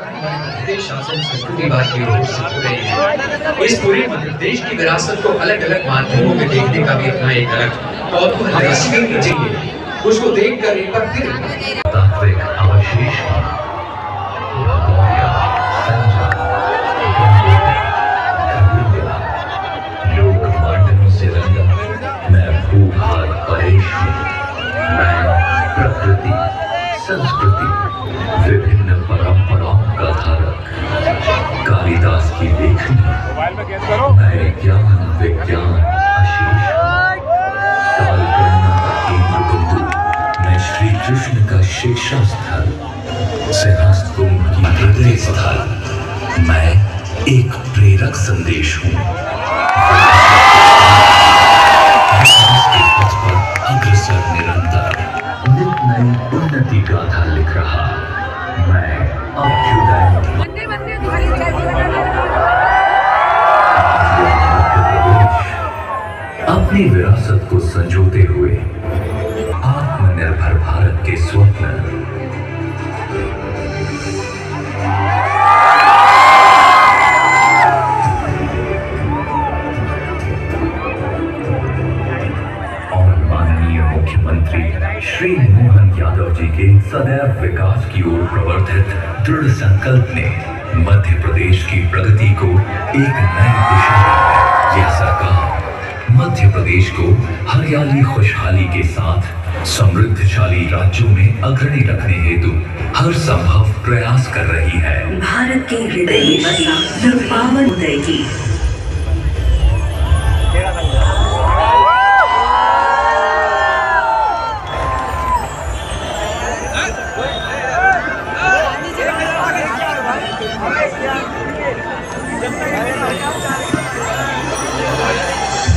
मध्य प्रदेश शासन संस्कृति विभाग की ओर से हो रही है। इस पूरे मध्य प्रदेश की विरासत को अलग-अलग माध्यमों में देखने का भी अपना एक अलग कौतूहल है। उसको देखकर एक बार फिर तात्विक अवशेष लोक मांडनों से रंगा मैं भूभाग परेश हूँ। मैं प्रकृति, संस्कृति, विभिन्न परंपराओं का धारक, कालिदास की लेखनी, मैं ज्ञान विज्ञान अशेष, कालगणना का केंद्र बिंदु, मैं श्री कृष्ण का शिक्षा स्थल, सहस्त्र कुंभ की हृदय स्थल, मैं एक प्रेरक संदेश हूँ। अग्रसर निरंतर नित नई उन्नति गाथा लिख रहा मैं अभ्युदय अपनी विरासत को संजोते हुए आत्मनिर्भर भारत के स्वप्न श्री मोहन यादव जी के सदैव विकास की ओर प्रवर्तित दृढ़ संकल्प ने मध्य प्रदेश की प्रगति को एक नई दिशा दी है। यह सरकार मध्य प्रदेश को हरियाली खुशहाली के साथ समृद्धशाली राज्यों में अग्रणी रखने हेतु हर संभव प्रयास कर रही है। भारत के हृदय में बसा पावन उदय की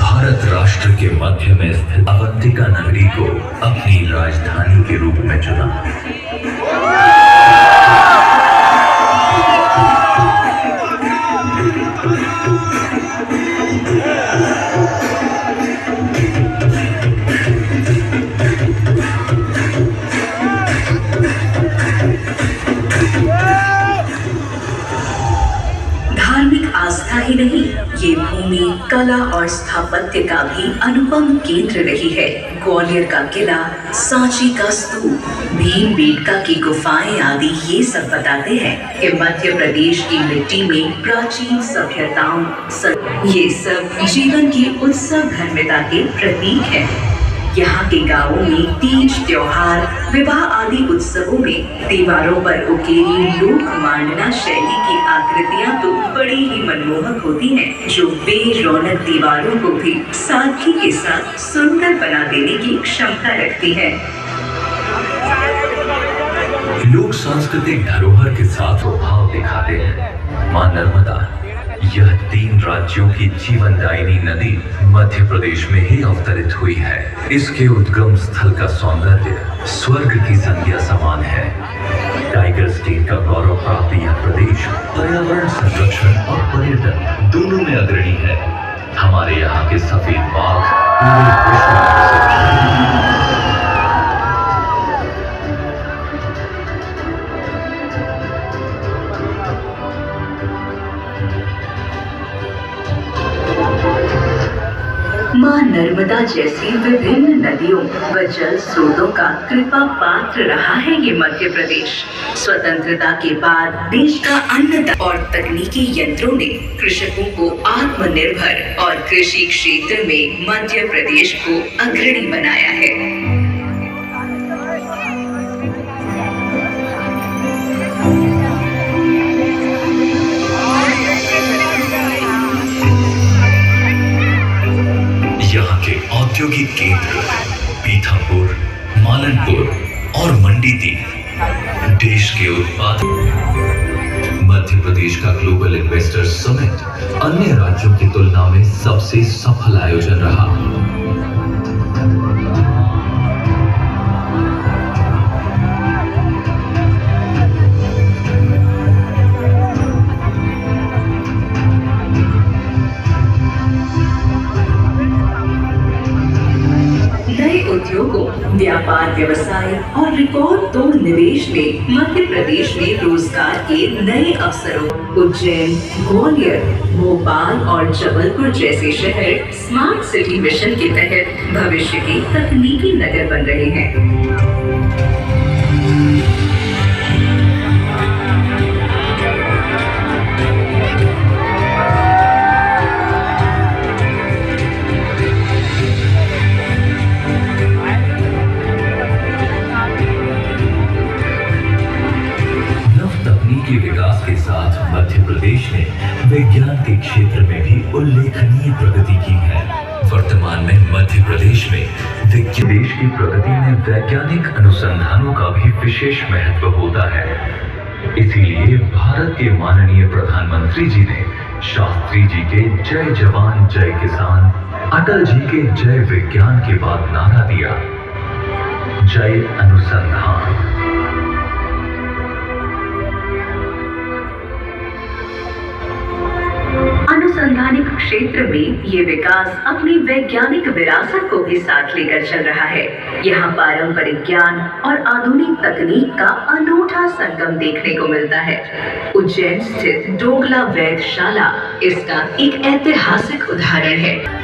भारत राष्ट्र के मध्य में स्थित अवंतिका नगरी को अपनी राजधानी के रूप में चुना। धार्मिक आस्था ही नहीं, ये भूमि कला और स्थापत्य का भी अनुपम केंद्र रही है। ग्वालियर का किला, सांची का स्तूप, भीमबेटका की गुफाएं आदि ये सब बताते हैं कि मध्य प्रदेश की मिट्टी में प्राचीन सभ्यताओं ये सब जीवन की उत्सव धर्मिता के प्रतीक है। यहाँ के गांवों में तीज, त्योहार, विवाह आदि उत्सवों में दीवारों पर उकेरी लोक मांडना शैली की आकृतियाँ तो बड़ी ही मनमोहक होती हैं, जो बेरौनक दीवारों को भी सादगी के साथ सुंदर बना देने की क्षमता रखती है। लोग सांस्कृतिक धरोहर के साथ प्रभाव दिखाते हैं। मां नर्मदा, यह 3 राज्यों की जीवनदायिनी नदी मध्य प्रदेश में ही अवतरित हुई है। इसके उद्गम स्थल का सौंदर्य स्वर्ग की संज्ञा समान है। टाइगर स्टेट का गौरव प्राप्त यह प्रदेश पर्यावरण संरक्षण और पर्यटन दोनों में अग्रणी है। हमारे यहाँ के सफेद बाघ पूरे विश्व में प्रसिद्ध हैं। मां नर्मदा जैसी विभिन्न नदियों व जल स्रोतों का कृपा पात्र रहा है ये मध्य प्रदेश। स्वतंत्रता के बाद देश का अन्न और तकनीकी यंत्रों ने कृषकों को आत्मनिर्भर और कृषि क्षेत्र में मध्य प्रदेश को अग्रणी बनाया है। यहाँ के औद्योगिक केंद्र पीथापुर, मालनपुर और मंडीदीप देश के उत्पादन। मध्य प्रदेश का ग्लोबल इन्वेस्टर्स समिट अन्य राज्यों की तुलना में सबसे सफल आयोजन रहा। नए उद्योगों, व्यापार व्यवसाय और रिकॉर्ड तोड़ निवेश ने मध्य प्रदेश में रोजगार के नए अवसरों। उज्जैन, ग्वालियर, भोपाल और जबलपुर जैसे शहर स्मार्ट सिटी मिशन के तहत भविष्य के तकनीकी नगर बन रहे हैं। के विकास के साथ मध्य प्रदेश ने विज्ञान के क्षेत्र में भी उल्लेखनीय प्रगति की है। वर्तमान में मध्य प्रदेश में देश की प्रगति में वैज्ञानिक अनुसंधानों का भी विशेष महत्व होता है। इसीलिए भारत के माननीय प्रधानमंत्री जी ने शास्त्री जी के जय जवान जय किसान, अटल जी के जय विज्ञान के बाद नारा दिया, जय अनुसंधान। अनुसंधानिक क्षेत्र में ये विकास अपनी वैज्ञानिक विरासत को भी साथ लेकर चल रहा है। यहाँ पारंपरिक ज्ञान और आधुनिक तकनीक का अनूठा संगम देखने को मिलता है। उज्जैन स्थित डोगला वेधशाला इसका एक ऐतिहासिक उदाहरण है।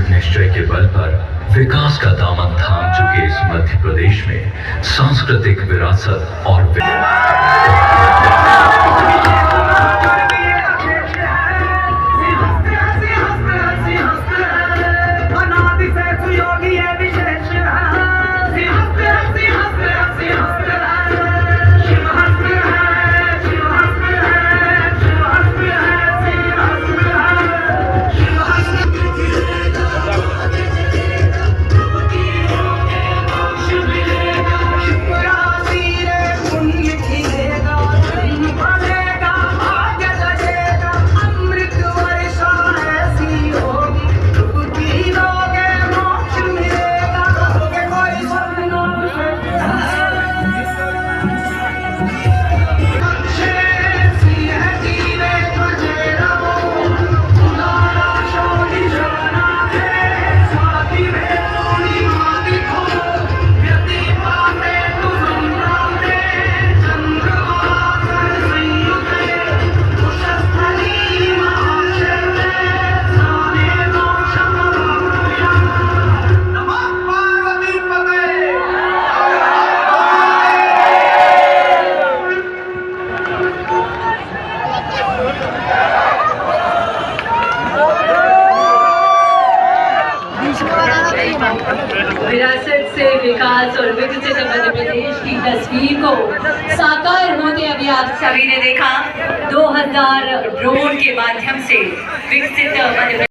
निश्चय के बल पर विकास का दामन थाम चुके इस मध्य प्रदेश में सांस्कृतिक विरासत और विरासत से विकास और विकसित मध्य प्रदेश की तस्वीर को साकार होते अभी आप सभी ने देखा। 2000 ड्रोन के माध्यम से विकसित मध्य